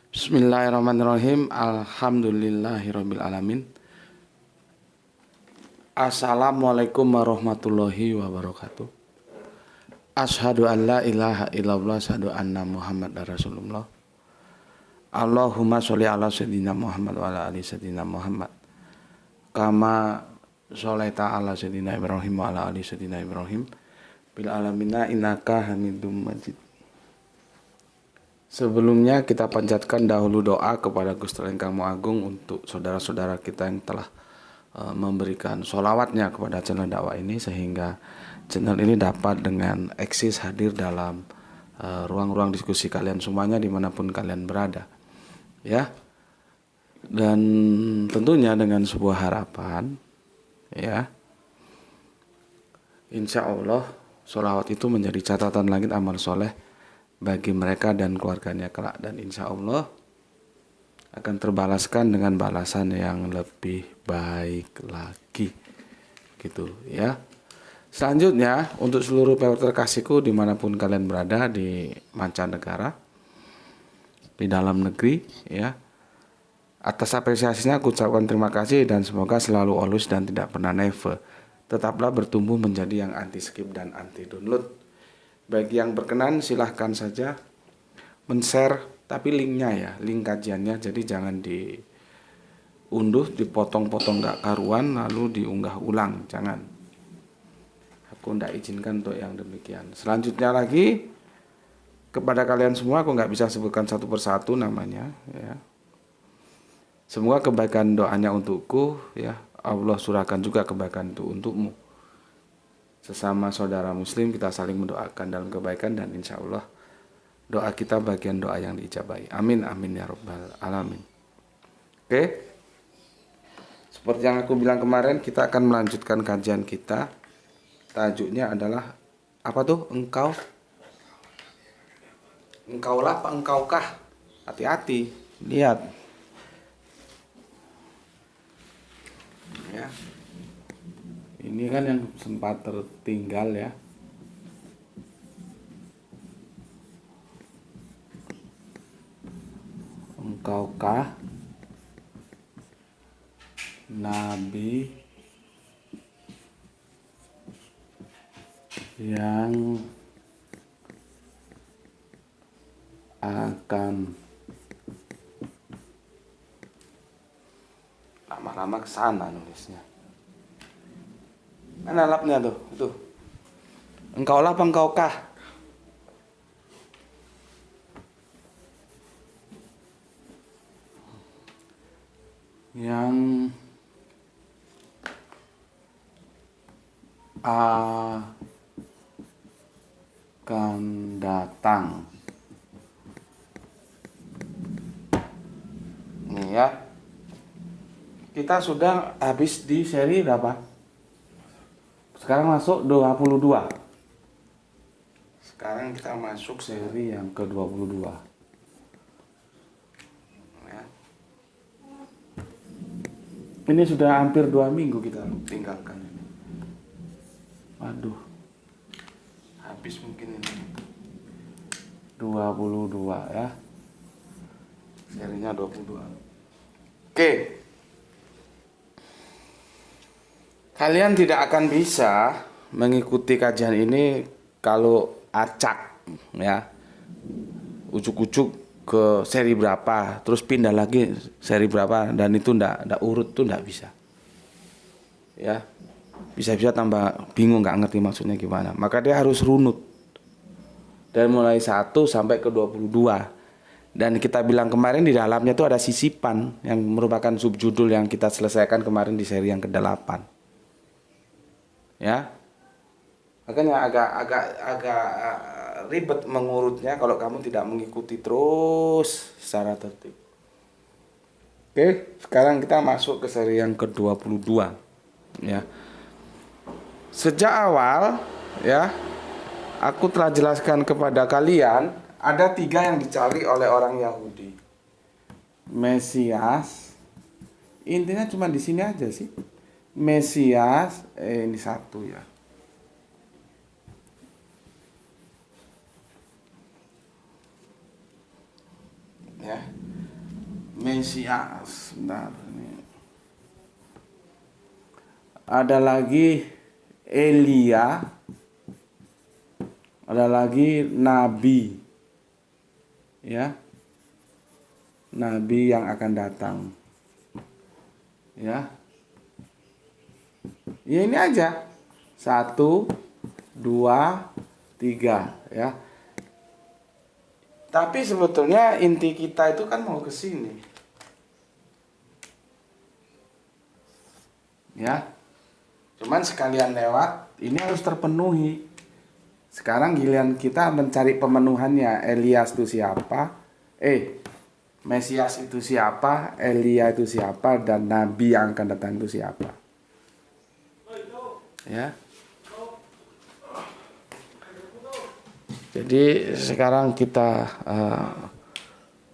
Bismillahirrahmanirrahim. Alhamdulillahirabbil alamin. Assalamualaikum warahmatullahi wabarakatuh. Asyhadu an la ilaha illallah, asyhadu anna Muhammadar Rasulullah. Allahumma sholli ala sayyidina Muhammad wa ala ali sayyidina Muhammad. Kama sholaita ala sayyidina Ibrahim wa ala ali sayyidina Ibrahim bil alamina innaka Hamidum Majid. Sebelumnya kita panjatkan dahulu doa kepada Gusti Engkang Maha Agung untuk saudara-saudara kita yang telah memberikan sholawatnya kepada channel dakwah ini, sehingga channel ini dapat dengan eksis hadir dalam ruang-ruang diskusi kalian semuanya dimanapun kalian berada, ya. Dan tentunya dengan sebuah harapan, ya, insya Allah sholawat itu menjadi catatan langit amal soleh bagi mereka dan keluarganya kelak, dan insya Allah akan terbalaskan dengan balasan yang lebih baik lagi, gitu ya. Selanjutnya untuk seluruh pewarta terkasihku dimanapun kalian berada, di mancanegara, di dalam negeri, ya, atas apresiasinya aku ucapkan terima kasih dan semoga selalu always dan tidak pernah never. Tetaplah bertumbuh menjadi yang anti skip dan anti download. Bagi yang berkenan silahkan saja men-share, tapi linknya ya, link kajiannya, jadi jangan diunduh, dipotong-potong gak karuan lalu diunggah ulang, jangan. Aku tidak izinkan untuk yang demikian. Selanjutnya lagi, kepada kalian semua aku nggak bisa sebutkan satu persatu namanya, ya. Semoga kebaikan doanya untukku, ya, Allah surahkan juga kebaikan itu untukmu. Sesama saudara muslim kita saling mendoakan dalam kebaikan, dan insya Allah doa kita bagian doa yang diijabahi. Amin amin ya rabbal alamin. Oke, seperti yang aku bilang kemarin, kita akan melanjutkan kajian kita. Tajuknya adalah apa tuh? Engkaulah apa engkaukah? Hati-hati, lihat ya. Ini kan yang sempat tertinggal, ya. Engkaukah Nabi yang akan lama-lama kesana nulisnya. Mana lapnya tuh? Itu. Engkaulah apa engkaukah? Yang akan datang. Nih ya. Kita sudah habis di seri berapa? Sekarang masuk 22. Sekarang kita masuk seri yang ke-22. Ya. Ini sudah hampir 2 minggu kita tinggalkan ini. Waduh. Habis mungkin ini. 22 ya. Serinya 22. Oke. Kalian tidak akan bisa mengikuti kajian ini kalau acak, ya, ucuk-ucuk ke seri berapa, terus pindah lagi seri berapa, dan itu ndak urut tuh ndak bisa, ya. Bisa-bisa tambah bingung, nggak ngerti maksudnya gimana. Maka dia harus runut dari mulai 1 sampai ke 22. Dan kita bilang kemarin di dalamnya itu ada sisipan yang merupakan subjudul yang kita selesaikan kemarin di seri yang ke-8. Ya, makanya agak ribet mengurutnya kalau kamu tidak mengikuti terus secara tertib. Oke, sekarang kita masuk ke seri yang ke-22, ya. Sejak awal, ya, aku telah jelaskan kepada kalian ada 3 yang dicari oleh orang Yahudi. Mesias, intinya cuma di sini aja sih. Mesias, ini 1 ya. Ya. Mesias. Bentar, ini. Ada lagi Elia. Ada lagi Nabi. Ya. Nabi yang akan datang. Ya. Ya ini aja. 1, 2, 3 ya. Tapi sebetulnya inti kita itu kan mau ke sini. Ya. Cuman sekalian lewat ini harus terpenuhi. Sekarang giliran kita mencari pemenuhannya. Elias itu siapa? Mesias itu siapa? Elia itu siapa? Dan Nabi yang akan datang itu siapa? Ya. Jadi sekarang kita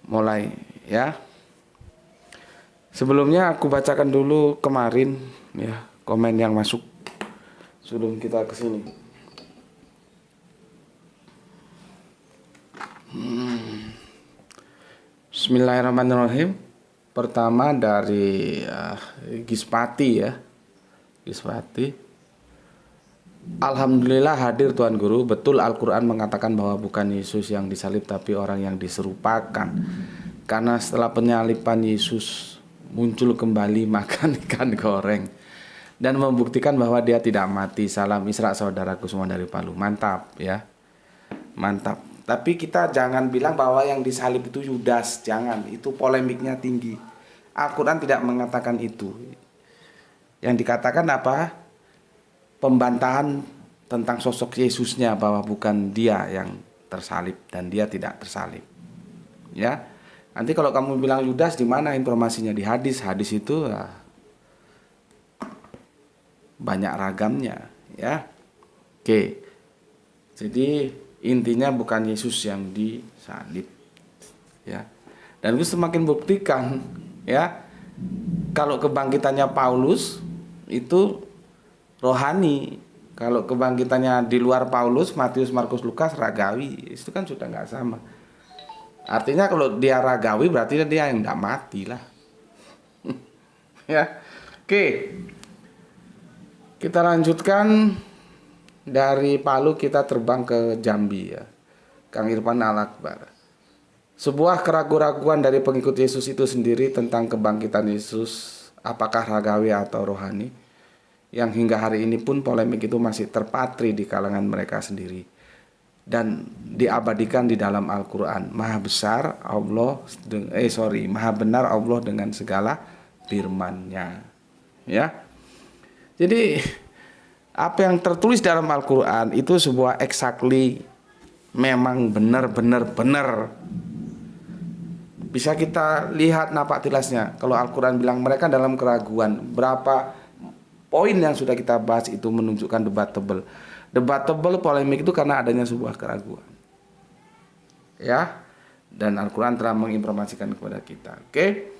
mulai ya. Sebelumnya aku bacakan dulu kemarin ya komen yang masuk sebelum kita ke sini. Bismillahirrahmanirrahim. Pertama dari Gispati ya. Gispati. Alhamdulillah hadir Tuan Guru. Betul Al-Quran mengatakan bahwa bukan Yesus yang disalib tapi orang yang diserupakan. Karena setelah penyaliban Yesus muncul kembali makan ikan goreng dan membuktikan bahwa dia tidak mati. Salam Isra saudaraku semua dari Palu. Mantap ya. Mantap. Tapi kita jangan bilang bahwa yang disalib itu Yudas. Jangan. Itu polemiknya tinggi. Al-Quran tidak mengatakan itu. Yang dikatakan apa? Pembantahan tentang sosok Yesusnya bahwa bukan dia yang tersalib dan dia tidak tersalib. Ya. Nanti kalau kamu bilang Yudas di mana informasinya di hadis? Hadis itu banyak ragamnya, ya. Oke. Jadi intinya bukan Yesus yang disalib. Ya. Dan itu semakin buktikan ya. Kalau kebangkitannya Paulus itu rohani, kalau kebangkitannya di luar Paulus, Matius, Markus, Lukas ragawi, itu kan sudah nggak sama. Artinya kalau dia ragawi berarti dia yang nggak mati lah. Ya, oke. Kita lanjutkan dari Palu kita terbang ke Jambi ya. Kang Irfan Al-Akbar. Sebuah keraguan-raguan dari pengikut Yesus itu sendiri tentang kebangkitan Yesus, apakah ragawi atau rohani, yang hingga hari ini pun polemik itu masih terpatri di kalangan mereka sendiri dan diabadikan di dalam Al-Quran. Maha besar Allah, maha benar Allah dengan segala firman-Nya. Ya. Jadi apa yang tertulis dalam Al-Quran itu sebuah exactly, memang benar. Bisa kita lihat napak tilasnya. Kalau Al-Quran bilang mereka dalam keraguan, berapa poin yang sudah kita bahas itu menunjukkan debatable. Debatable polemik itu karena adanya sebuah keraguan. Ya. Dan Al-Quran telah menginformasikan kepada kita. Oke.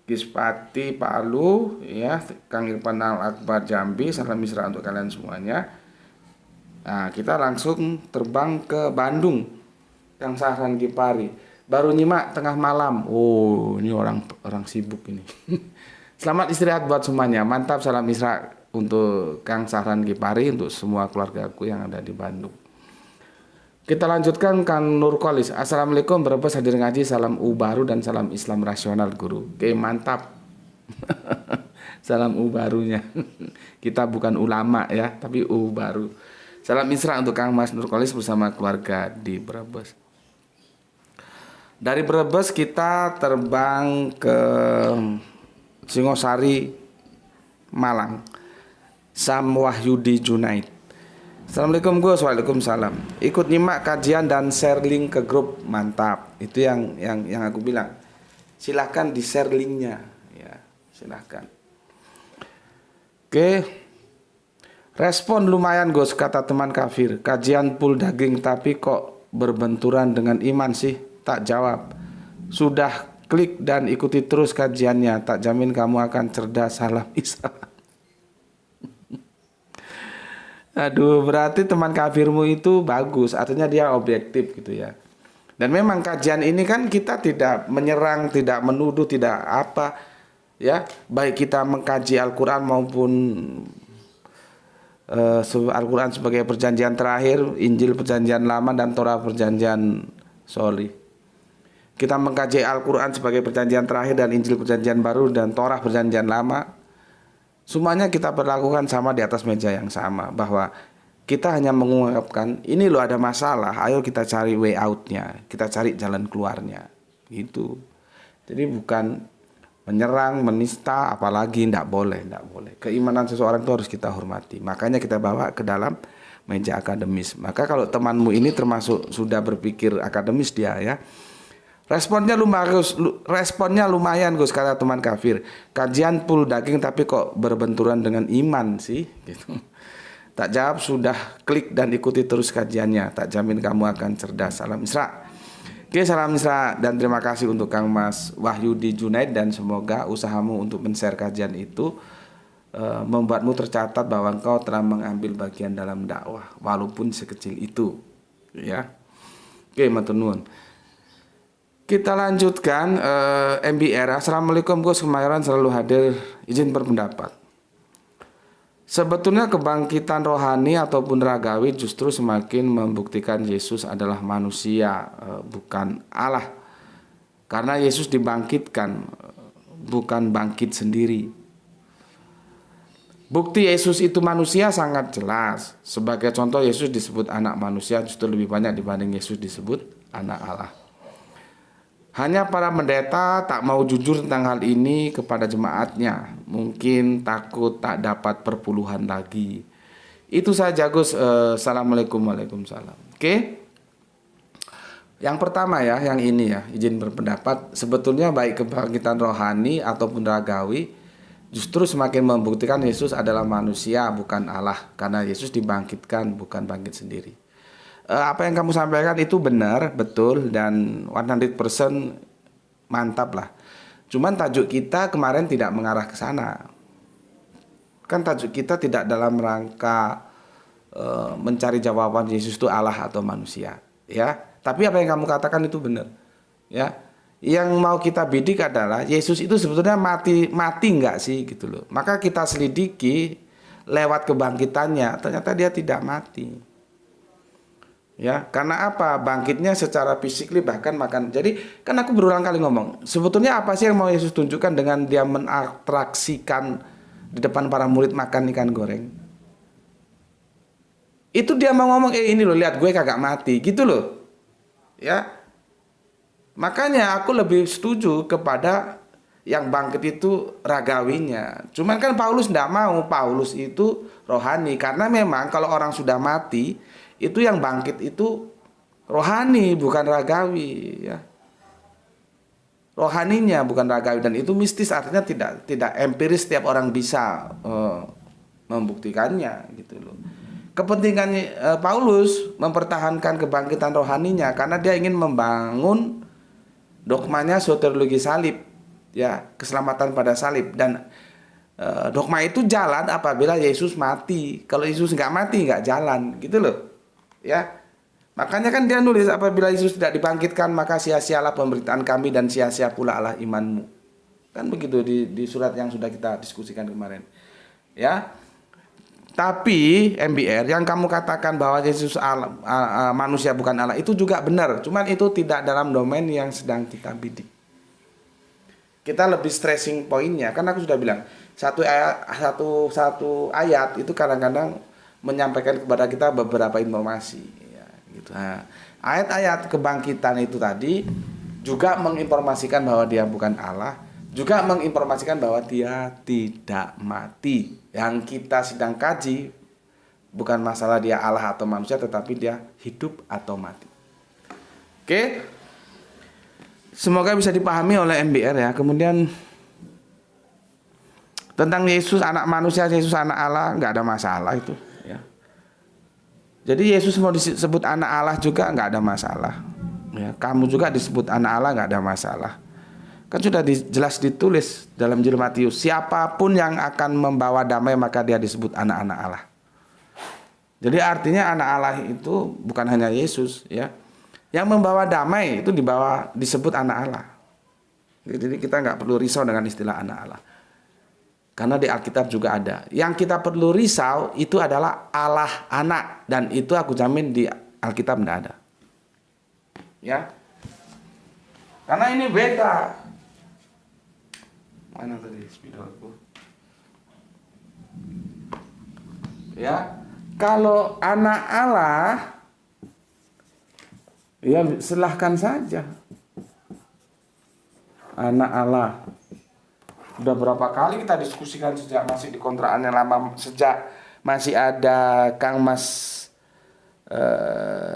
Gispati Palu ya, Kang Irfan Al-Akbar Jambi, salam Isra untuk kalian semuanya. Nah, kita langsung terbang ke Bandung. Kang Sahran Gipari. Baru nyimak tengah malam. Oh, ini orang sibuk ini. Selamat istirahat buat semuanya. Mantap, salam Isra untuk Kang Sahran Gipari, untuk semua keluargaku yang ada di Bandung. Kita lanjutkan Kang Nurkolis. Assalamualaikum, Brebes hadir ngaji, salam baru dan salam Islam rasional Guru. Oke, mantap. Salam barunya. Kita bukan ulama ya, tapi baru. Salam Isra untuk Kang Mas Nurkolis bersama keluarga di Brebes. Dari Brebes kita terbang ke Singosari, Malang. Sam Wahyudi Junaid. Assalamualaikum Gus. Waalaikumsalam. Ikut nyimak kajian dan share link ke grup. Mantap. Itu yang aku bilang. Silahkan di share linknya ya, silahkan. Oke. Respon lumayan Gus, kata teman kafir. Kajian full daging tapi kok berbenturan dengan iman sih? Tak jawab. Sudah klik dan ikuti terus kajiannya. Tak jamin kamu akan cerdas. Salam Isra. Aduh, berarti teman kafirmu itu bagus. Artinya dia objektif gitu ya. Dan memang kajian ini kan kita tidak menyerang, tidak menuduh, tidak apa, ya. Baik kita mengkaji Al-Quran maupun Al-Quran sebagai perjanjian terakhir, Injil perjanjian lama, dan Torah perjanjian kita mengkaji Al-Quran sebagai perjanjian terakhir dan Injil perjanjian baru dan Torah perjanjian lama. Semuanya kita perlakukan sama di atas meja yang sama, bahwa kita hanya mengungkapkan ini loh ada masalah, ayo kita cari way out-nya, kita cari jalan keluarnya, gitu. Jadi bukan menyerang, menista, apalagi tidak boleh. Keimanan seseorang itu harus kita hormati. Makanya kita bawa ke dalam meja akademis. Maka kalau temanmu ini termasuk sudah berpikir akademis dia, ya, responnya lumayan Gus, kata teman kafir. Kajian full daging tapi kok berbenturan dengan iman sih, gitu. Tak jawab sudah klik dan ikuti terus kajiannya. Tak jamin kamu akan cerdas. Salam Isra. Oke, salam Isra dan terima kasih untuk Kang Mas Wahyudi Junaid, dan semoga usahamu untuk men-share kajian itu membuatmu tercatat bahwa engkau telah mengambil bagian dalam dakwah walaupun sekecil itu, ya. Oke, matur nuwun. Kita lanjutkan MBR. Assalamualaikum Gus, Kemayoran selalu hadir, izin berpendapat. Sebetulnya kebangkitan rohani ataupun ragawi justru semakin membuktikan Yesus adalah manusia, bukan Allah. Karena Yesus dibangkitkan, bukan bangkit sendiri. Bukti Yesus itu manusia sangat jelas. Sebagai contoh, Yesus disebut anak manusia justru lebih banyak dibanding Yesus disebut anak Allah. Hanya para pendeta tak mau jujur tentang hal ini kepada jemaatnya. Mungkin takut tak dapat perpuluhan lagi. Itu saja Gus. Assalamualaikum. Waalaikumsalam. Oke. Yang pertama ya, yang ini ya, izin berpendapat. Sebetulnya baik kebangkitan rohani ataupun ragawi justru semakin membuktikan Yesus adalah manusia, bukan Allah. Karena Yesus dibangkitkan, bukan bangkit sendiri. Apa yang kamu sampaikan itu benar, betul, dan 100% mantap lah. Cuman tajuk kita kemarin tidak mengarah ke sana. Kan tajuk kita tidak dalam rangka mencari jawaban Yesus itu Allah atau manusia, ya. Tapi apa yang kamu katakan itu benar, ya. Yang mau kita bidik adalah Yesus itu sebetulnya mati enggak sih, gitu loh. Maka kita selidiki lewat kebangkitannya, ternyata dia tidak mati. Ya, karena apa? Bangkitnya secara fisik bahkan makan. Jadi kan aku berulang kali ngomong, sebetulnya apa sih yang mau Yesus tunjukkan dengan dia menatraksikan di depan para murid makan ikan goreng? Itu dia mau ngomong, ini loh, lihat gue kagak mati, gitu loh. Ya. Makanya aku lebih setuju kepada yang bangkit itu ragawinya. Cuman kan Paulus tidak mau, Paulus itu rohani. Karena memang kalau orang sudah mati, itu yang bangkit itu rohani, bukan ragawi, ya. Rohaninya bukan ragawi, dan itu mistis, artinya tidak empiris setiap orang bisa membuktikannya, gitu loh. Kepentingan Paulus mempertahankan kebangkitan rohaninya karena dia ingin membangun dogmanya soteriologi salib, ya, keselamatan pada salib, dan dogma itu jalan apabila Yesus mati. Kalau Yesus nggak mati nggak jalan, gitu loh. Ya, makanya kan dia nulis apabila Yesus tidak dibangkitkan maka sia-sialah pemberitaan kami dan sia-sia pula lah imanmu. Kan begitu di surat yang sudah kita diskusikan kemarin. Ya. Tapi MBR yang kamu katakan bahwa Yesus Allah, manusia bukan Allah itu juga benar. Cuman itu tidak dalam domain yang sedang kita bidik. Kita lebih stressing poinnya. Kan aku sudah bilang satu ayat itu kadang-kadang menyampaikan kepada kita beberapa informasi, ya, gitu. Nah, ayat-ayat kebangkitan itu tadi juga menginformasikan bahwa dia bukan Allah, juga menginformasikan bahwa dia tidak mati. Yang kita sedang kaji bukan masalah dia Allah atau manusia, tetapi dia hidup atau mati. Oke, semoga bisa dipahami oleh MBR ya. Kemudian tentang Yesus anak manusia, Yesus anak Allah, nggak ada masalah itu. Jadi Yesus mau disebut anak Allah juga nggak ada masalah. Ya, kamu juga disebut anak Allah nggak ada masalah. Kan sudah jelas ditulis dalam Injil Matius, siapapun yang akan membawa damai maka dia disebut anak-anak Allah. Jadi artinya anak Allah itu bukan hanya Yesus, ya. Yang membawa damai itu disebut anak Allah. Jadi kita nggak perlu risau dengan istilah anak Allah. Karena di Alkitab juga ada. Yang kita perlu risau itu adalah Allah anak. Dan itu aku jamin di Alkitab tidak ada. Ya. Karena ini beda. Mana tadi spidolku? Ya. Kalau anak Allah, ya silahkan saja. Anak Allah. Udah berapa kali kita diskusikan sejak masih di kontrakan yang lama, sejak masih ada Kang Mas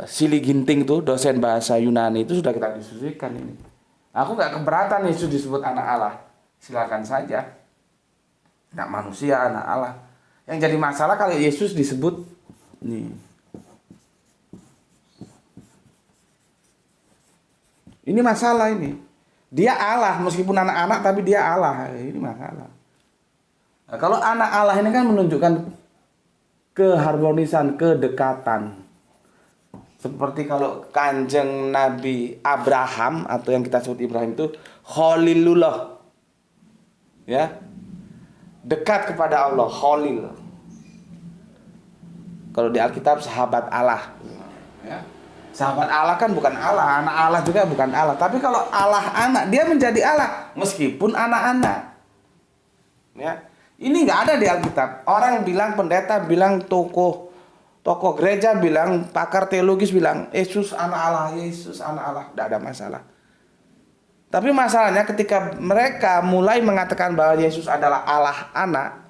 Sili Ginting tuh, dosen bahasa Yunani, itu sudah kita diskusikan ini. Aku nggak keberatan Yesus disebut anak Allah, silakan saja. Anak manusia, anak Allah. Yang jadi masalah kalau Yesus disebut nih. Ini masalah ini. Dia Allah, meskipun anak-anak tapi dia Allah. Ini masalah. Nah, kalau anak Allah ini kan menunjukkan keharmonisan, kedekatan. Seperti kalau Kanjeng Nabi Abraham atau yang kita sebut Ibrahim itu Khalilullah. Ya. Dekat kepada Allah, Khalil. Kalau di Alkitab sahabat Allah. Ya. Sahabat Allah kan bukan Allah, anak Allah juga bukan Allah. Tapi kalau Allah anak, dia menjadi Allah meskipun anak-anak. Ya, ini nggak ada di Alkitab. Orang bilang, pendeta bilang, tokoh gereja bilang, pakar teologis bilang, Yesus anak Allah, Yesus anak Allah, tidak ada masalah. Tapi masalahnya ketika mereka mulai mengatakan bahwa Yesus adalah Allah anak,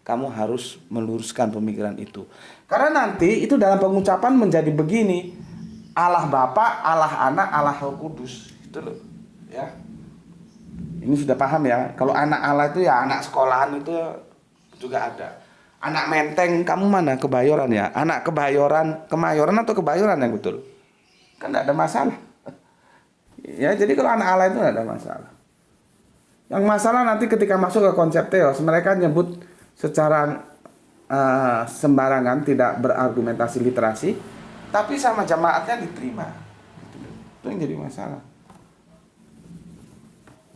kamu harus meluruskan pemikiran itu. Karena nanti itu dalam pengucapan menjadi begini. Allah Bapa, Allah Anak, Allah Roh Kudus. Itu loh. Ya. Ini sudah paham ya. Kalau anak Allah itu ya anak sekolahan itu juga ada. Anak menteng, kamu mana? Kebayoran ya. Anak Kebayoran, Kemayoran atau Kebayoran yang betul? Kan tidak ada masalah. Ya, jadi kalau anak Allah itu tidak ada masalah. Yang masalah nanti ketika masuk ke konsep teos, mereka nyebut secara sembarangan, tidak berargumentasi literasi, tapi sama jamaatnya diterima. Itu yang jadi masalah.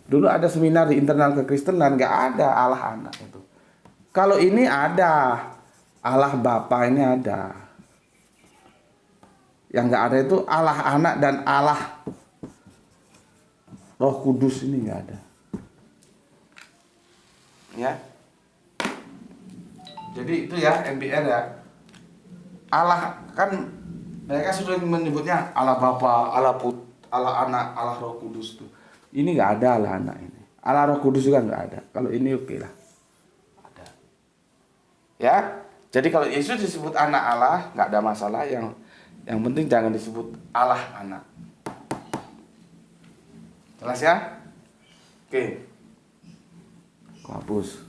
Dulu ada seminar di internal kekristenan, nggak ada Allah anak itu. Kalau ini ada Allah Bapa, ini ada. Yang nggak ada itu Allah anak dan Allah Roh Kudus, ini nggak ada. Ya. Jadi itu ya MBR ya. Allah kan mereka sudah menyebutnya Allah Bapa, Allah Allah Anak, Allah Roh Kudus tuh. Ini nggak ada Allah Anak ini. Allah Roh Kudus juga nggak ada. Kalau ini oke lah. Ada. Ya. Jadi kalau Yesus disebut anak Allah nggak ada masalah. Yang penting jangan disebut Allah Anak. Jelas ya? Oke. Aku hapus.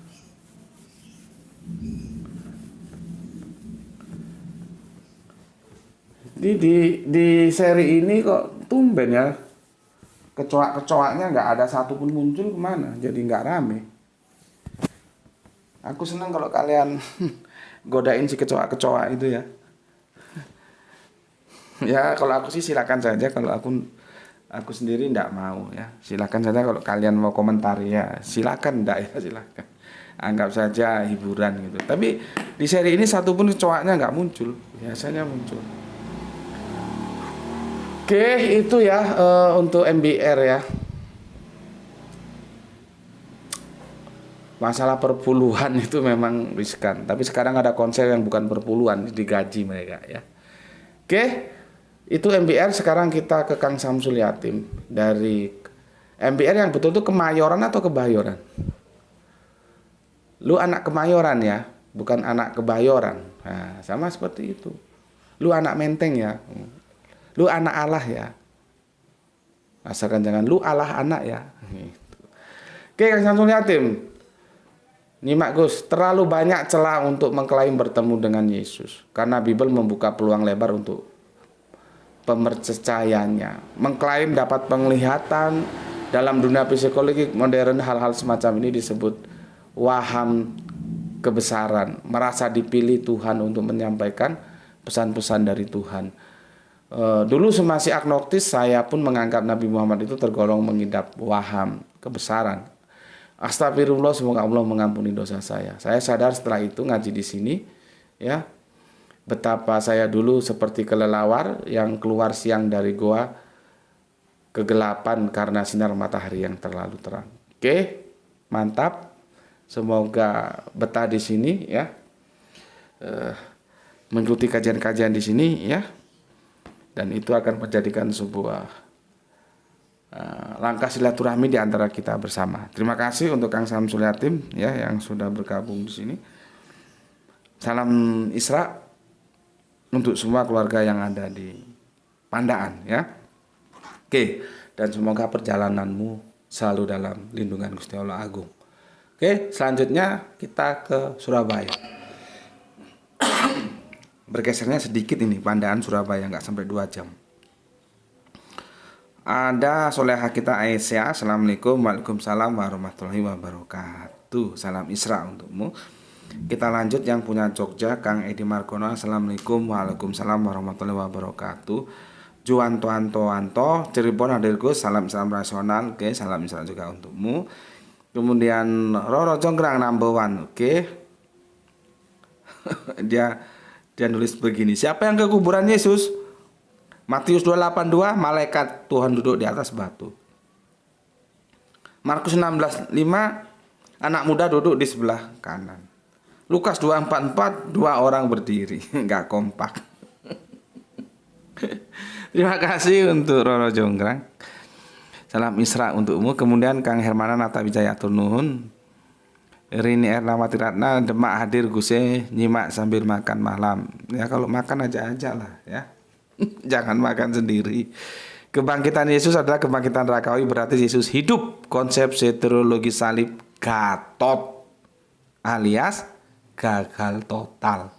Di seri ini kok tumben ya, kecoak-kecoaknya nggak ada satupun muncul, kemana? Jadi nggak rame. Aku senang kalau kalian godain si kecoak-kecoak itu ya. Ya kalau aku sih silakan saja, kalau aku sendiri nggak mau ya. Silakan saja kalau kalian mau komentari ya, silakan, nggak ya silakan. Anggap saja hiburan gitu. Tapi di seri ini satupun kecoaknya nggak muncul, biasanya muncul. Oke, itu ya untuk MBR ya. Masalah perpuluhan itu memang riskan. Tapi sekarang ada konsep yang bukan perpuluhan, digaji mereka ya. Oke, itu MBR. Sekarang kita ke Kang Samsul Yatim. Dari MBR yang betul itu Kemayoran atau Kebayoran? Lu anak Kemayoran ya, bukan anak Kebayoran. Nah, sama seperti itu. Lu anak Menteng ya. Lu anak Allah ya. Asalkan jangan lu Allah anak ya. Oke, Kang Samsul Yatim. Nyimak Gus, terlalu banyak celah untuk mengklaim bertemu dengan Yesus. Karena Bible membuka peluang lebar untuk pemercayaannya. Mengklaim dapat penglihatan dalam dunia psikologi modern, hal-hal semacam ini disebut waham kebesaran. Merasa dipilih Tuhan untuk menyampaikan pesan-pesan dari Tuhan. Dulu semasa agnostis saya pun menganggap Nabi Muhammad itu tergolong mengidap waham kebesaran. Astagfirullah, semoga Allah mengampuni dosa saya. Saya sadar setelah itu ngaji di sini, ya, betapa saya dulu seperti kelelawar yang keluar siang dari goa kegelapan karena sinar matahari yang terlalu terang. Oke, mantap. Semoga betah di sini, ya, mengikuti kajian-kajian di sini, ya. Dan itu akan menjadikan sebuah langkah silaturahmi di antara kita bersama. Terima kasih untuk Kang Samsul Yatim, ya, yang sudah bergabung di sini. Salam Isra untuk semua keluarga yang ada di Pandaan, ya. Oke, dan semoga perjalananmu selalu dalam lindungan Gusti Allah Agung. Oke, selanjutnya kita ke Surabaya. Bergesernya sedikit ini, Pandaan Surabaya, nggak sampai 2 jam. Ada soleha kita Aisyah. Assalamualaikum, waalaikumsalam warahmatullahi wabarakatuh. Salam Isra untukmu. Kita lanjut yang punya Jogja, Kang Edi Margono. Assalamualaikum, waalaikumsalam warahmatullahi wabarakatuh. Juanto Anto Cirebon hadirku, salam rasional. Oke, salam Isra juga untukmu. Kemudian Roro Jonggrang number 1. Oke. Dia nulis begini, siapa yang ke kuburan Yesus? Matius 2:82, malaikat Tuhan duduk di atas batu. Markus 16:5, anak muda duduk di sebelah kanan. Lukas 2:44, 2 orang berdiri. Nggak kompak. Terima kasih untuk Roro Jonggrang. Salam Isra untukmu. Kemudian Kang Hermana Nata Wijaya Turnuhun. Rini Erlawati Ratna, Demak hadir Guse, nyimak sambil makan malam. Ya kalau makan aja lah, ya. Jangan makan sendiri. Kebangkitan Yesus adalah kebangkitan rakawi, berarti Yesus hidup. Konsep soteriologi salib Gatot alias gagal total.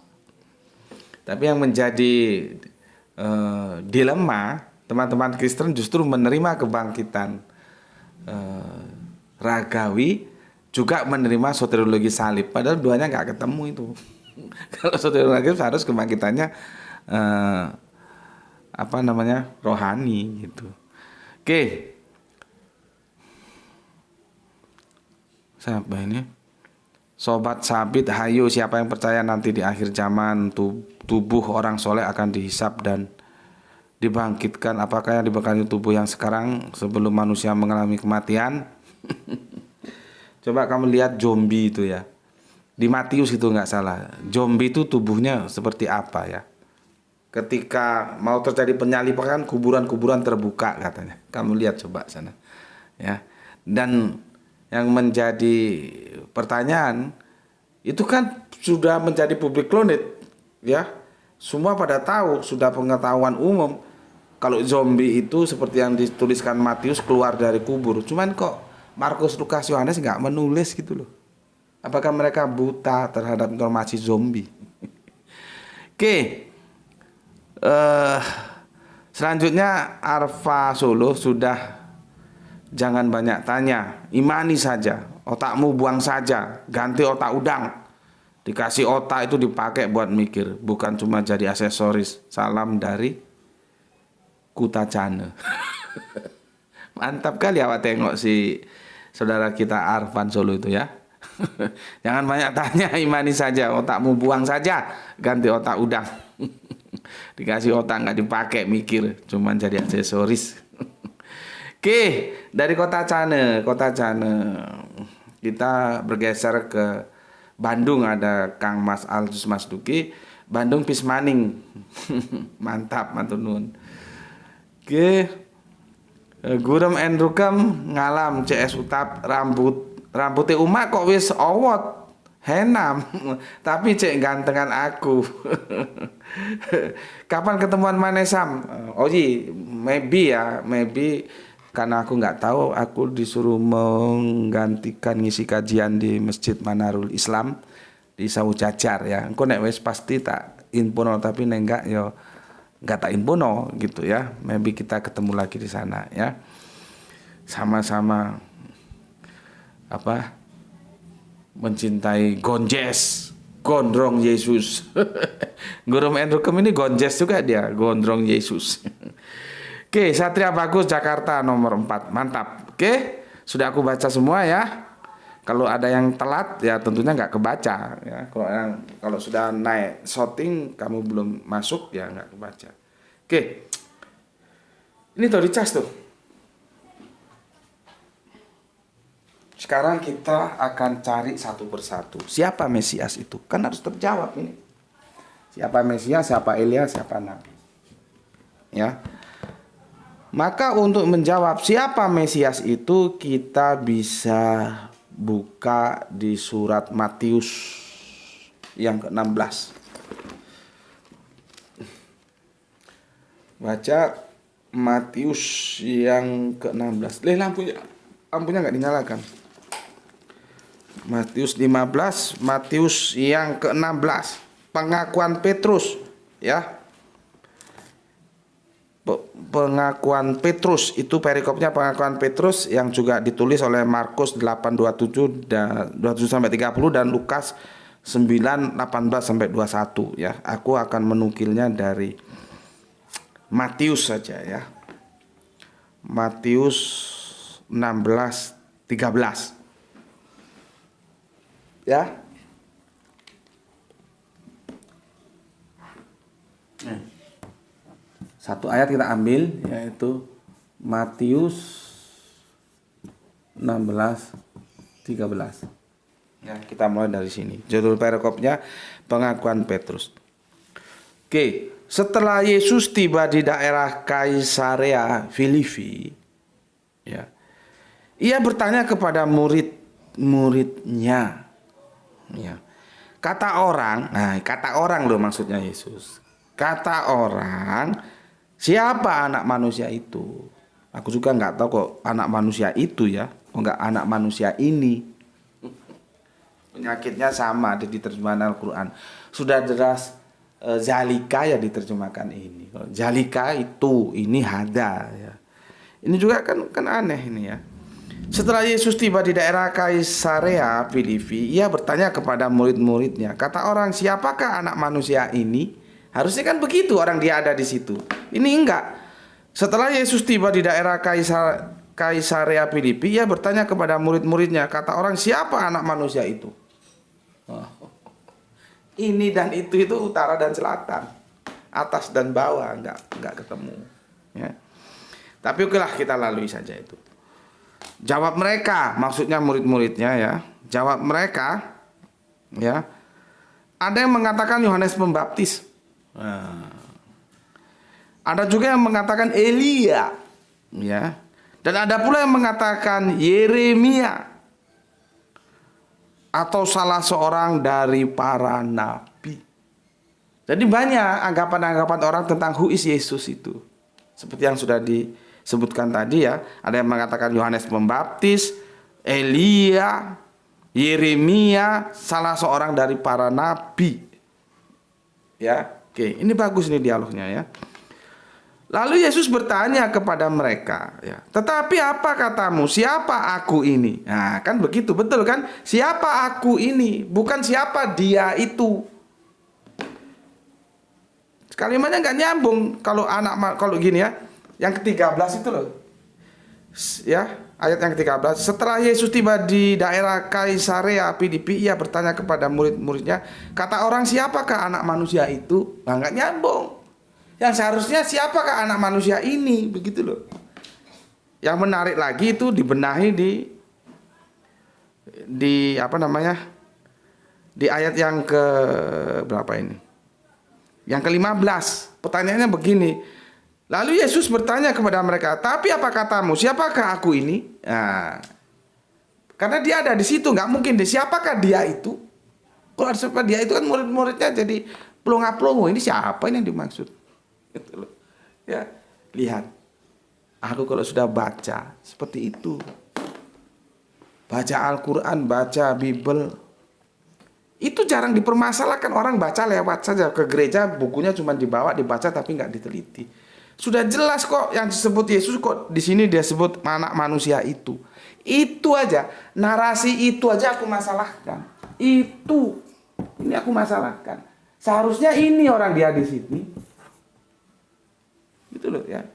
Tapi yang menjadi dilema, teman-teman Kristen justru menerima kebangkitan ragawi, juga menerima soteriologi salib, padahal duanya nggak ketemu itu. Kalau soteriologi harus kebangkitannya rohani gitu. Oke, siapa ini? Sobat Sabit, hayo, siapa yang percaya nanti di akhir zaman tubuh orang soleh akan dihisap dan dibangkitkan? Apakah yang dibangkitkan tubuh yang sekarang sebelum manusia mengalami kematian? Coba kamu lihat zombie itu, ya. Di Matius itu nggak salah. Zombie itu tubuhnya seperti apa, ya. Ketika mau terjadi penyaliban, kuburan-kuburan terbuka katanya. Kamu lihat coba sana, ya. Dan yang menjadi pertanyaan itu kan sudah menjadi publik klonit, ya. Semua pada tahu, sudah pengetahuan umum kalau zombie itu seperti yang dituliskan Matius keluar dari kubur. Cuman kok Markus, Lukas, Yohanes nggak menulis gitu loh. Apakah mereka buta terhadap informasi zombie? Oke. Selanjutnya Arfa Solo sudah, jangan banyak tanya, imani saja, otakmu buang saja, ganti otak udang. Dikasih otak itu dipakai buat mikir, bukan cuma jadi aksesoris. Salam dari Kutacane. Mantap kali awak tengok si saudara kita Arfan Solo itu, ya. Jangan banyak tanya, imani saja, otakmu buang saja, ganti otak udang. Dikasih otak nggak dipakai mikir, cuman jadi aksesoris. Oke, dari Kota Cane kita bergeser ke Bandung. Ada Kang Mas Altus Mas Duki, Bandung Pismaning. Mantap, matur. Oke. Gurem Endrukam ngalam CS Utap, rambutnya umak kok wis owot henam, tapi cek gantengan aku. Kapan ketemuan Manesam? Oh iya, maybe karena aku nggak tahu, aku disuruh menggantikan ngisi kajian di Masjid Manarul Islam di Sawu Jajar, ya. Engko nek wis pasti tak infono, tapi nek enggak yo nggak tak infono gitu, ya. Maybe kita ketemu lagi di sana, ya. Sama-sama mencintai Gonjes, Gondrong Yesus. Guru Enrukem ini gonjes juga dia, Gondrong Yesus. Oke, Satria Bagus Jakarta nomor 4. Mantap. Oke, sudah aku baca semua ya. Kalau ada yang telat ya tentunya nggak kebaca ya. Kalau sudah naik shooting kamu belum masuk ya nggak kebaca. Oke. Ini tuh dicas tuh. Sekarang kita akan cari satu persatu. Siapa Mesias itu? Kan harus terjawab ini. Siapa Mesias, siapa Elia, siapa Nabi. Ya. Maka untuk menjawab siapa Mesias itu kita bisa buka di surat Matius yang ke-16. Baca Matius yang ke-16. Lampunya nggak dinyalakan. Matius 15, Matius yang ke-16. Pengakuan Petrus, ya. Pengakuan Petrus itu perikopnya pengakuan Petrus yang juga ditulis oleh Markus 8:27 dan 27 sampai 30 dan Lukas 9:18 sampai 21 ya. Aku akan menukilnya dari Matius saja ya. Matius 16:13. Ya. Satu ayat kita ambil yaitu Matius 16:13. Ya, kita mulai dari sini. Judul perikopnya pengakuan Petrus. Oke, setelah Yesus tiba di daerah Kaisarea Filipi, ya. Ia bertanya kepada murid-muridnya. Ya. Kata orang loh maksudnya Yesus. Kata orang, siapa anak manusia itu? Aku juga nggak tahu kok anak manusia itu ya. Kok nggak anak manusia ini? Penyakitnya sama ada di terjemahan Al-Quran. Sudah deras zalika ya diterjemahkan ini. Zalika itu, ini hada ya. Ini juga kan aneh ini ya. Setelah Yesus tiba di daerah Kaisarea Filipi, ia bertanya kepada murid-muridnya, kata orang, siapakah anak manusia ini? Harusnya kan begitu, orang dia ada di situ. Ini enggak. Setelah Yesus tiba di daerah Kaisarea Filipi, ia bertanya kepada murid-muridnya, kata orang, siapa anak manusia itu? Ini dan itu utara dan selatan, atas dan bawah, enggak ketemu. Ya. Tapi okelah kita lalui saja itu. Jawab mereka, maksudnya murid-muridnya ya. Jawab mereka, ya. Ada yang mengatakan Yohanes Pembaptis. Ada juga yang mengatakan Elia, ya. Dan ada pula yang mengatakan Yeremia atau salah seorang dari para nabi. Jadi banyak anggapan-anggapan orang tentang who is Yesus itu. Seperti yang sudah disebutkan tadi ya, ada yang mengatakan Yohanes Pembaptis, Elia, Yeremia, salah seorang dari para nabi. Ya, oke, ini bagus nih dialognya ya. Lalu Yesus bertanya kepada mereka, ya, tetapi apa katamu? Siapa aku ini? Nah, kan begitu, betul kan? Siapa aku ini? Bukan siapa dia itu. Kalimatnya nggak nyambung kalau gini ya. Yang ke-13 itu loh. Ya, ayat yang ke-13. Setelah Yesus tiba di daerah Kaisarea Filipi, ia bertanya kepada murid-muridnya, kata orang, siapakah anak manusia itu? Nah, nggak nyambung. Yang seharusnya siapakah anak manusia ini? Begitu loh. Yang menarik lagi itu dibenahi di apa namanya? Di ayat yang ke berapa ini? Yang ke-15. Pertanyaannya begini. Lalu Yesus bertanya kepada mereka, tapi apa katamu? Siapakah aku ini? Nah, karena dia ada di situ, nggak mungkin deh. Siapakah dia itu? Kalau siapa dia itu kan murid-muridnya jadi pelongo-pelongo. Ini siapa ini yang dimaksud? Gitu loh. Ya, lihat. Aku kalau sudah baca seperti itu, baca Al-Quran, baca Bible, itu jarang dipermasalahkan. Orang baca lewat saja ke gereja, bukunya cuma dibawa, dibaca tapi nggak diteliti. Sudah jelas kok yang disebut Yesus, kok di sini dia sebut anak manusia itu. Itu aja, narasi itu aja aku masalahkan. Itu Ini aku masalahkan. Seharusnya ini orang dia di sini. Gitu loh ya.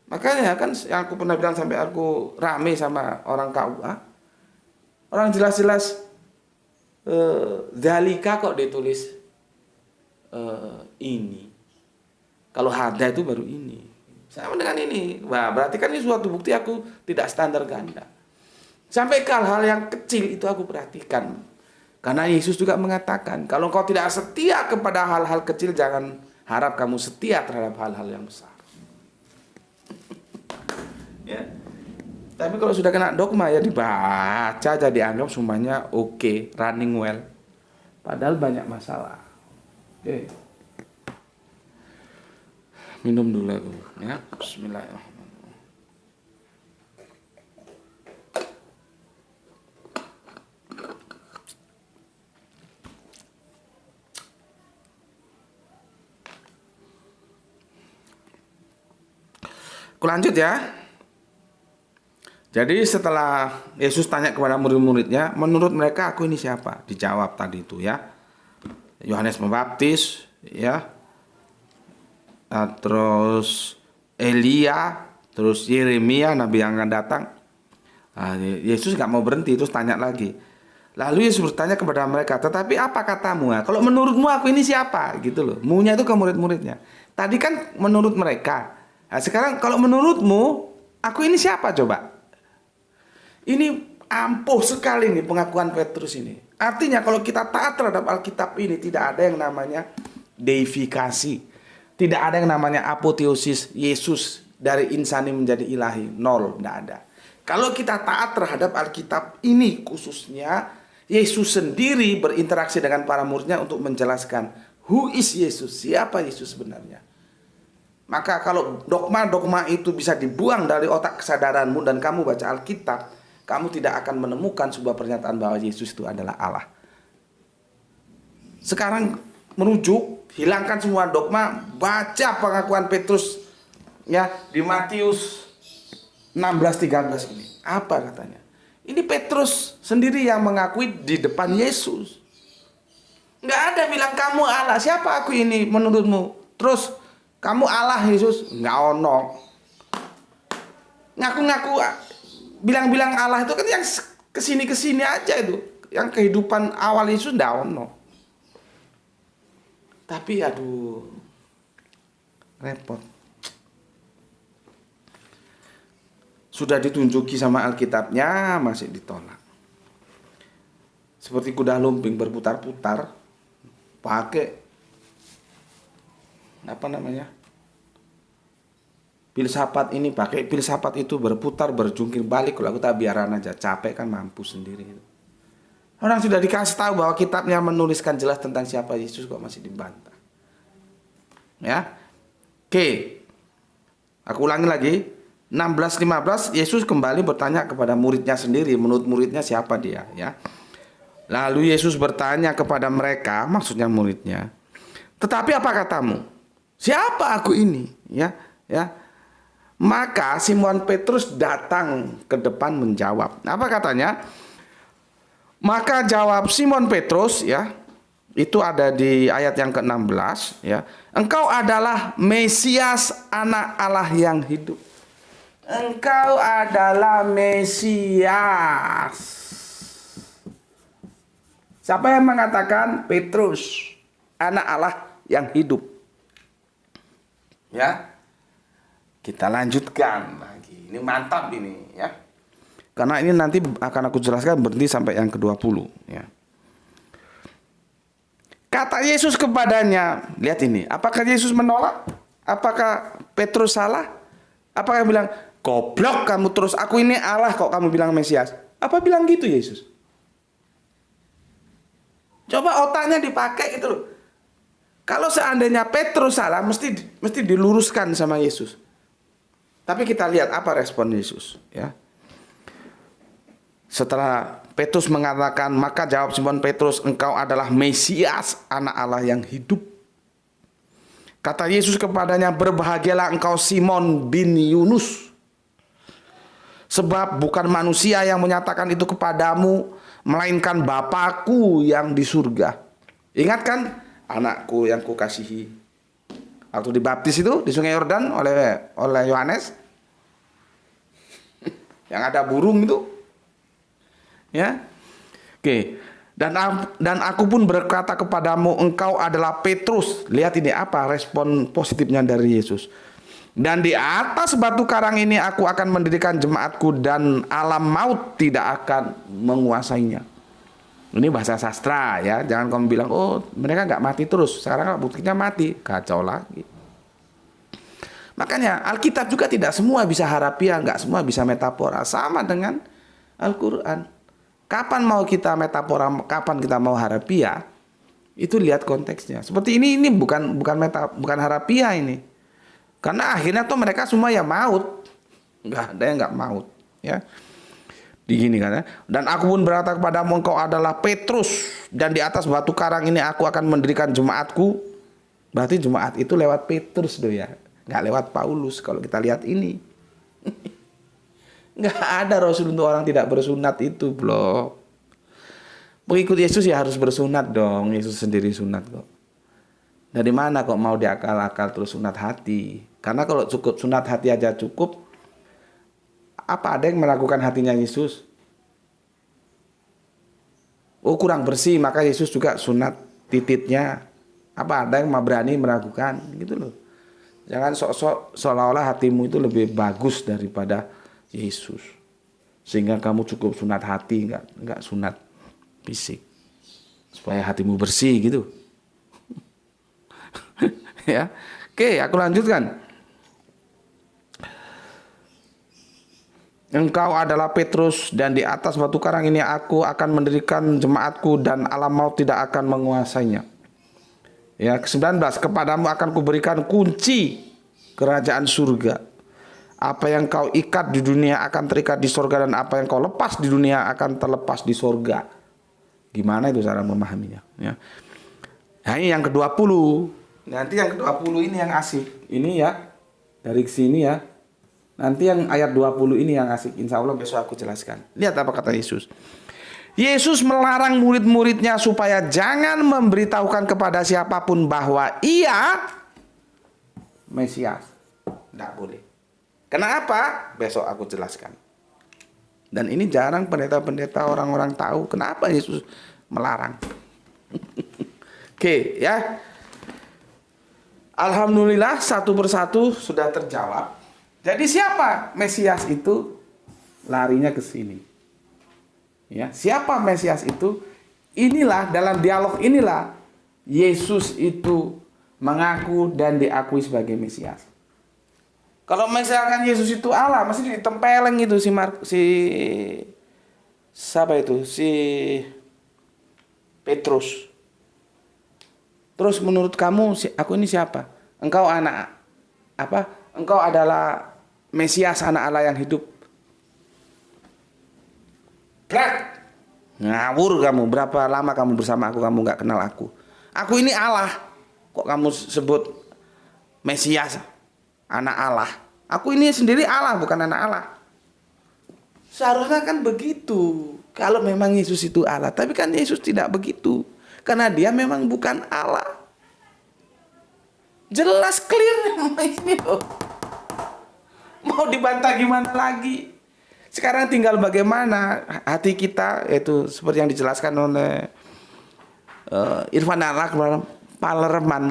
Makanya kan yang aku pernah bilang sampai aku rame sama orang KUA. Orang jelas-jelas zalika kok ditulis ini. Kalau hada itu baru ini. Sama dengan ini. Wah, berarti kan ini suatu bukti aku tidak standar ganda. Sampai ke hal-hal yang kecil itu aku perhatikan. Karena Yesus juga mengatakan, kalau kau tidak setia kepada hal-hal kecil, jangan harap kamu setia terhadap hal-hal yang besar. Ya. Tapi kalau sudah kena dogma ya dibaca aja, dianggap semuanya oke, running well. Padahal banyak masalah. Oke. Minum dulu aku, ya. Bismillahirrahmanirrahim. Aku lanjut ya. Jadi setelah Yesus tanya kepada murid-muridnya, menurut mereka aku ini siapa? Dijawab tadi itu ya. Yohanes Pembaptis, ya. Terus Elia, terus Yeremia, nabi yang akan datang. Yesus nggak mau berhenti, terus tanya lagi. Lalu Yesus bertanya kepada mereka, tetapi apa katamu? Kalau menurutmu aku ini siapa? Gitu loh. Munya itu ke murid-muridnya. Tadi kan menurut mereka. Nah, sekarang kalau menurutmu aku ini siapa coba? Ini ampuh sekali nih pengakuan Petrus ini. Artinya kalau kita taat terhadap Alkitab ini tidak ada yang namanya deifikasi. Tidak ada yang namanya apoteosis Yesus dari insani menjadi ilahi. Nol, tidak ada. Kalau kita taat terhadap Alkitab ini khususnya, Yesus sendiri berinteraksi dengan para muridnya untuk menjelaskan who is Yesus, siapa Yesus sebenarnya. Maka kalau dogma-dogma itu bisa dibuang dari otak kesadaranmu dan kamu baca Alkitab, kamu tidak akan menemukan sebuah pernyataan bahwa Yesus itu adalah Allah. Sekarang merujuk, hilangkan semua dogma, baca pengakuan Petrus ya di Matius 16:13 ini. Apa katanya? Ini Petrus sendiri yang mengakui di depan Yesus. Nggak ada bilang kamu Allah. Siapa aku ini menurutmu? Terus kamu Allah Yesus? Nggak ono. Ngaku-ngaku bilang-bilang Allah itu kan yang kesini-kesini aja itu. Yang kehidupan awal Yesus nggak ono. Tapi aduh, repot. Sudah ditunjuki sama Alkitabnya masih ditolak. Seperti kuda lumping berputar-putar pakai apa namanya? Filsafat ini pakai filsafat itu berputar berjungkir balik. Kalau aku tak biaran aja, capek kan mampus sendiri. Orang sudah dikasih tahu bahwa kitabnya menuliskan jelas tentang siapa Yesus kok masih dibantah. Ya. Oke. Aku ulangi lagi. 16:15 Yesus kembali bertanya kepada muridnya sendiri, menurut muridnya siapa dia, ya. Lalu Yesus bertanya kepada mereka, maksudnya muridnya, tetapi apa katamu? Siapa aku ini? Ya, ya. Maka Simon Petrus datang ke depan menjawab. Apa katanya? Maka jawab Simon Petrus, ya. Itu ada di ayat yang ke-16, ya. Engkau adalah Mesias, anak Allah yang hidup. Engkau adalah Mesias. Siapa yang mengatakan? Petrus, anak Allah yang hidup. Ya. Kita lanjutkan lagi. Ini mantap ini, ya. Karena ini nanti akan aku jelaskan berhenti sampai yang ke-20, ya. Kata Yesus kepadanya, lihat ini. Apakah Yesus menolak? Apakah Petrus salah? Apakah bilang, goblok kamu terus, aku ini Allah kok kamu bilang Mesias? Apa bilang gitu Yesus? Coba otaknya dipakai gitu loh. Kalau seandainya Petrus salah, mesti diluruskan sama Yesus. Tapi kita lihat apa respon Yesus, ya. Setelah Petrus mengatakan, maka jawab Simon Petrus, engkau adalah Mesias, anak Allah yang hidup. Kata Yesus kepadanya, berbahagialah engkau Simon bin Yunus. Sebab bukan manusia yang menyatakan itu kepadamu, melainkan Bapakku yang di surga. Ingat kan anakku yang kukasihi. Waktu dibaptis itu di Sungai Yordan oleh Yohanes. Yang ada burung itu. Ya. Oke. Dan aku pun berkata kepadamu, engkau adalah Petrus. Lihat ini apa respon positifnya dari Yesus. Dan di atas batu karang ini aku akan mendirikan jemaatku, dan alam maut tidak akan menguasainya. Ini bahasa sastra ya. Jangan kamu bilang, oh mereka nggak mati terus. Sekarang buktinya mati. Kacau lagi. Makanya Alkitab juga tidak semua bisa harafiah, nggak semua bisa metafora. Sama dengan Al-Quran. Kapan mau kita metafora, kapan kita mau harafiah, itu lihat konteksnya. Seperti ini bukan harafiah ini. Karena akhirnya tuh mereka semua ya maut. Nggak ada yang nggak maut. Ya. Begini kan ya. Dan aku pun berkata kepadamu, engkau adalah Petrus, dan di atas batu karang ini aku akan mendirikan jemaatku. Berarti jemaat itu lewat Petrus doh ya. Nggak lewat Paulus kalau kita lihat ini. Nggak ada Rasul untuk orang tidak bersunat itu, bro. Pengikut Yesus ya harus bersunat dong. Yesus sendiri sunat kok. Dari mana kok mau diakal-akal terus sunat hati? Karena kalau cukup sunat hati aja cukup, apa ada yang melakukan hatinya Yesus? Oh kurang bersih, maka Yesus juga sunat titiknya. Apa ada yang berani meragukan? Gitu loh. Jangan sok-sok seolah-olah hatimu itu lebih bagus daripada Yesus. Sehingga kamu cukup sunat hati, enggak sunat fisik. Supaya hatimu bersih gitu. Ya. Oke, aku lanjutkan. Engkau adalah Petrus, dan di atas batu karang ini aku akan mendirikan jemaatku, dan alam maut tidak akan menguasainya. Ya, ke-19, kepadamu akan kuberikan kunci kerajaan surga. Apa yang kau ikat di dunia akan terikat di sorga, dan apa yang kau lepas di dunia akan terlepas di sorga. Gimana itu cara memahaminya? Ya. Nah, ini yang ke-20. Nanti yang ke-20 ini yang asik. Ini ya, dari sini ya. Nanti yang ayat 20 ini yang asik. Insya Allah besok aku jelaskan. Lihat apa kata Yesus. Yesus melarang murid-muridnya supaya jangan memberitahukan kepada siapapun bahwa ia Mesias. Tidak boleh. Kenapa? Besok aku jelaskan. Dan ini jarang pendeta-pendeta orang-orang tahu kenapa Yesus melarang. Oke, ya. Alhamdulillah satu persatu sudah terjawab. Jadi siapa Mesias itu? Larinya ke sini. Ya, siapa Mesias itu? Inilah dalam dialog inilah Yesus itu mengaku dan diakui sebagai Mesias. Kalau misalkan Yesus itu Allah, mesti ditempeleng itu siapa itu? Si Petrus. Terus menurut kamu aku ini siapa? Engkau anak apa? Engkau adalah Mesias, anak Allah yang hidup. Brak. Ngawur kamu. Berapa lama kamu bersama aku, kamu nggak kenal aku. Aku ini Allah. Kok kamu sebut Mesias, anak Allah? Aku ini sendiri Allah, bukan anak Allah. Seharusnya kan begitu. Kalau memang Yesus itu Allah. Tapi kan Yesus tidak begitu. Karena dia memang bukan Allah. Jelas clear ini loh. Mau dibantah gimana lagi? Sekarang tinggal bagaimana hati kita, yaitu seperti yang dijelaskan oleh Irfan Alak,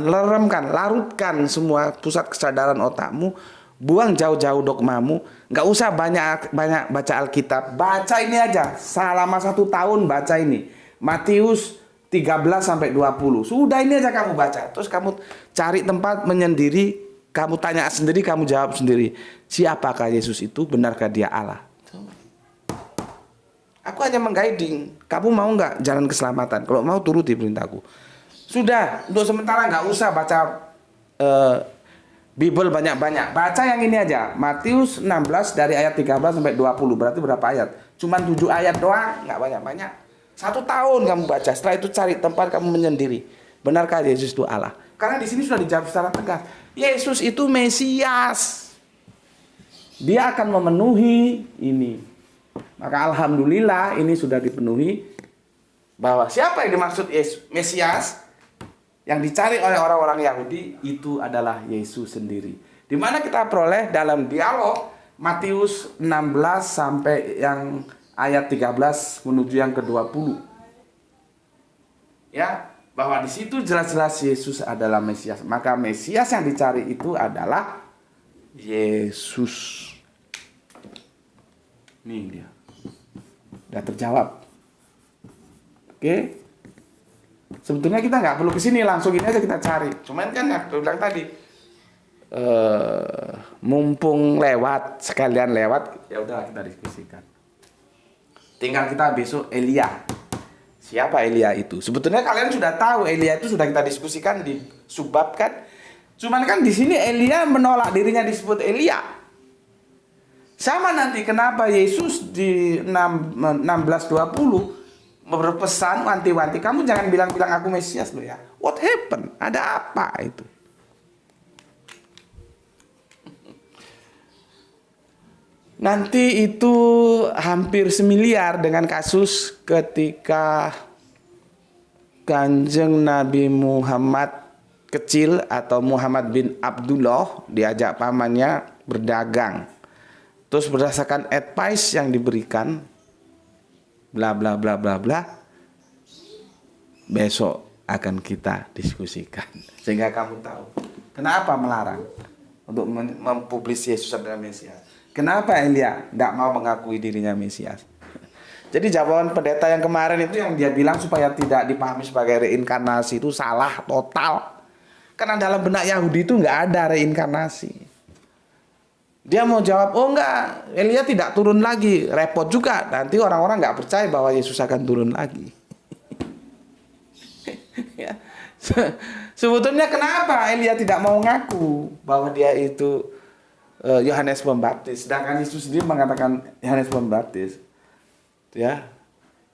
leremkan, larutkan semua pusat kesadaran otakmu, buang jauh-jauh dogmamu, nggak usah banyak baca Alkitab, baca ini aja, selama 1 tahun baca ini, Matius 13-20, sudah ini aja kamu baca, terus kamu cari tempat menyendiri, kamu tanya sendiri, kamu jawab sendiri, siapakah Yesus itu, benarkah dia Allah? Aku hanya mengguiding. Kamu mau nggak jalan keselamatan? Kalau mau turuti perintahku. Sudah, untuk sementara nggak usah baca Bible banyak-banyak. Baca yang ini aja. Matius 16 dari ayat 13-20. Berarti berapa ayat? Cuman 7 ayat doang, nggak banyak-banyak. 1 tahun kamu baca. Setelah itu cari tempat kamu menyendiri. Benarkah Yesus itu Allah? Karena di sini sudah dijawab secara tegas. Yesus itu Mesias. Dia akan memenuhi ini. Maka alhamdulillah ini sudah dipenuhi, bahwa siapa yang dimaksud Mesias? Yang dicari oleh orang-orang Yahudi itu adalah Yesus sendiri. Di mana kita peroleh dalam dialog Matius 16 sampai yang ayat 13 menuju yang ke-20. Ya, bahwa di situ jelas-jelas Yesus adalah Mesias. Maka Mesias yang dicari itu adalah Yesus. Nih dia. Udah terjawab. Oke. Sebetulnya kita nggak perlu kesini, langsung ini aja kita cari. Cuman kan yang aku bilang tadi, mumpung lewat, sekalian lewat, ya udah kita diskusikan. Tinggal kita besok Elia. Siapa Elia itu? Sebetulnya kalian sudah tahu Elia itu, sudah kita diskusikan di subbab kan. Cuman kan di sini Elia menolak dirinya disebut Elia. Sama nanti kenapa Yesus di 16:20 berpesan wanti-wanti, kamu jangan bilang-bilang aku Mesias lo ya. What happened? Ada apa itu? Nanti itu hampir semiliar dengan kasus ketika Kanjeng Nabi Muhammad kecil atau Muhammad bin Abdullah diajak pamannya berdagang. Terus berdasarkan advice yang diberikan, bla bla bla bla bla, besok akan kita diskusikan sehingga kamu tahu kenapa melarang untuk mempublis Yesus adalah Mesias. Kenapa Elia tidak mau mengakui dirinya Mesias? Jadi jawaban pendeta yang kemarin itu yang dia bilang supaya tidak dipahami sebagai reinkarnasi itu salah total. Karena dalam benak Yahudi itu nggak ada reinkarnasi. Dia mau jawab, oh enggak, Elia tidak turun lagi. Repot juga, nanti orang-orang nggak percaya bahwa Yesus akan turun lagi. Ya. Sebetulnya kenapa Elia tidak mau ngaku bahwa dia itu Yohanes Pembaptis, sedangkan Yesus sendiri mengatakan Yohanes Pembaptis. Ya,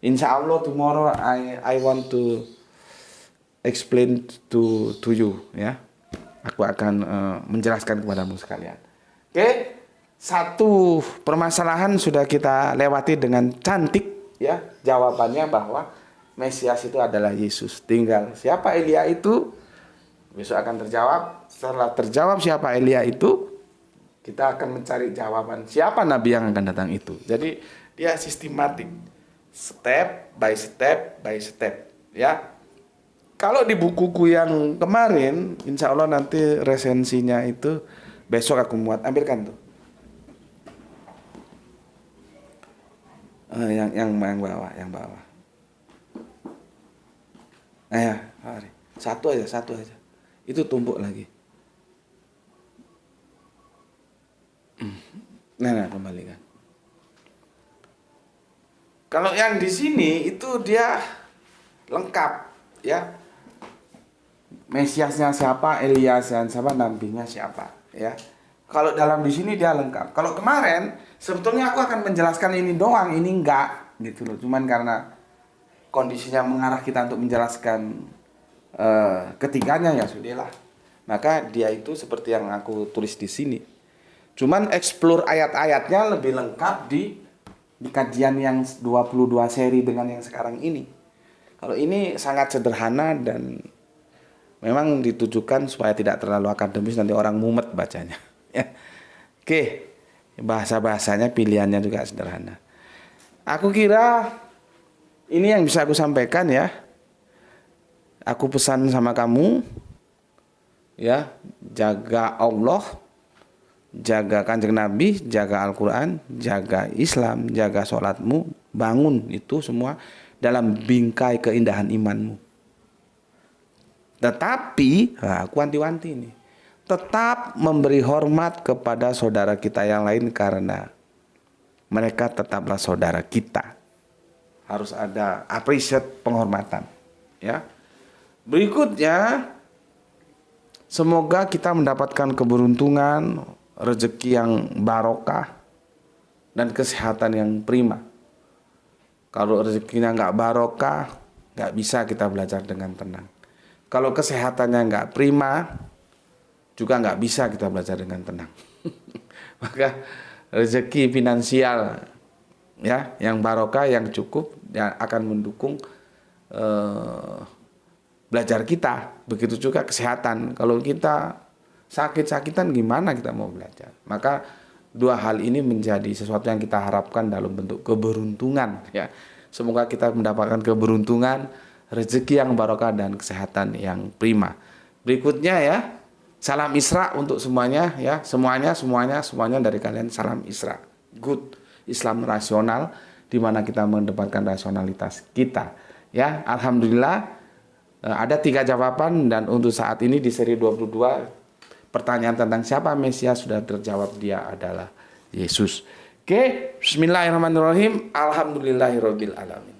Insya Allah tomorrow I want to explain to you, ya. Aku akan menjelaskan kepadamu sekalian. Oke, satu permasalahan sudah kita lewati dengan cantik, ya. Jawabannya bahwa Mesias itu adalah Yesus. Tinggal siapa Elia itu besok akan terjawab. Setelah terjawab siapa Elia itu, kita akan mencari jawaban siapa nabi yang akan datang itu. Jadi dia sistematik, step by step by step, ya. Kalau di bukuku yang kemarin, insya Allah nanti resensinya itu besok aku muat, ambilkan tuh. Yang bawah, yang bawah. Ya, mari. Satu aja. Itu tumpuk lagi. Nah, kembalikan. Kalau yang di sini itu dia lengkap, ya. Mesiasnya siapa, Eliasnya siapa, nabinya siapa, ya. Kalau dalam di sini dia lengkap. Kalau kemarin sebetulnya aku akan menjelaskan ini doang, ini enggak gitu loh. Cuman karena kondisinya mengarah kita untuk menjelaskan ketiganya, ya sudahlah. Maka dia itu seperti yang aku tulis di sini. Cuman explore ayat-ayatnya lebih lengkap di kajian yang 22 seri dengan yang sekarang ini. Kalau ini sangat sederhana dan memang ditujukan supaya tidak terlalu akademis, nanti orang mumet bacanya. Ya. Oke, bahasa-bahasanya pilihannya juga sederhana. Aku kira ini yang bisa aku sampaikan, ya. Aku pesan sama kamu, ya, jaga Allah, jaga Kanjeng Nabi, jaga Al-Quran, jaga Islam, jaga sholatmu, bangun itu semua dalam bingkai keindahan imanmu. Tetapi, aku wanti-wanti ini, tetap memberi hormat kepada saudara kita yang lain karena mereka tetaplah saudara kita. Harus ada appreciate, penghormatan, ya. Berikutnya, semoga kita mendapatkan keberuntungan, rezeki yang barokah, dan kesehatan yang prima. Kalau rezekinya nggak barokah, nggak bisa kita belajar dengan tenang. Kalau kesehatannya nggak prima, juga nggak bisa kita belajar dengan tenang. Maka rezeki finansial, ya, yang barokah, yang cukup, yang akan mendukung belajar kita. Begitu juga kesehatan. Kalau kita sakit-sakitan gimana kita mau belajar? Maka dua hal ini menjadi sesuatu yang kita harapkan dalam bentuk keberuntungan ya. Semoga kita mendapatkan keberuntungan, rezeki yang barokah dan kesehatan yang prima. Berikutnya ya, salam Isra untuk semuanya ya. Semuanya dari kalian salam Isra. Good Islam rasional di mana kita mendepankan rasionalitas kita. Ya, alhamdulillah ada 3 jawaban dan untuk saat ini di seri 22 pertanyaan tentang siapa Mesias sudah terjawab, dia adalah Yesus. Oke, bismillahirrahmanirrahim. Alhamdulillahirabbil alamin.